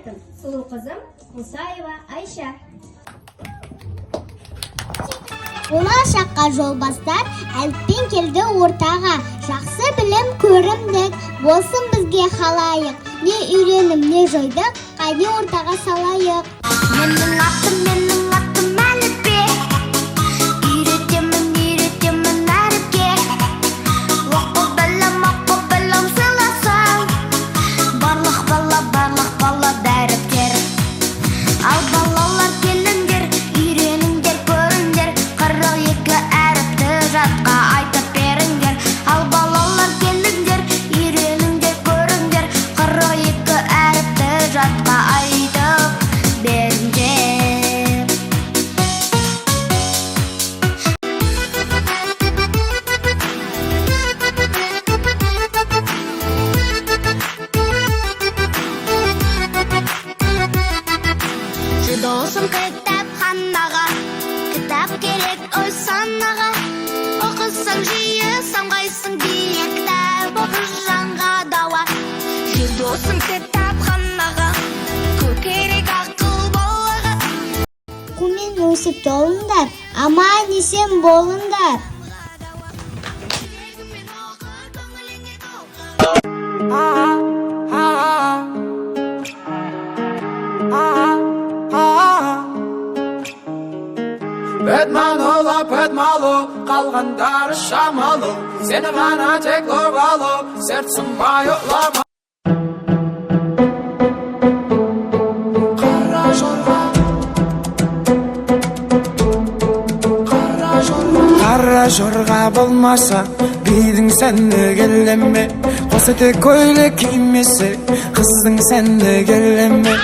Сұлу қызым Мұсаева Айша. Болашаққа жол бастар, әліппен келді ортаға. Жақсы білім көрімдік, болсын бізге халайық. Не үйренім, не жойдық, қайне ортаға салайық. Менің атым әліппе, үйретемін әріпке. Оқу білім сыйласаң, барлық бала дәріптер. Ал балалар келіңдер, үйреніңдер, көріңдер, 42 әріпті жатқа айтып беріңдер. Ал балалар келіңдер, үйреніңдер, көріңдер, 42 әріпті жатқа айтып беріңдер. Досым кітапханаға, кітап керек ой санаға. Оқысаң жиі самғайсың бие, кітап оқыс жанға дауа. Досым кітапханаға, көп керек ақыл балаға. Құмен өсіп толыңдар, аман есен болыңдар. Пәтмалы, қалғандары шамалы, сені ғана тек ұрғалы, сердцем байылама. Қара жорға болмаса, бидің сәнді келеме, қосы тек көйлек кимесе, қыздың сәнді келеме.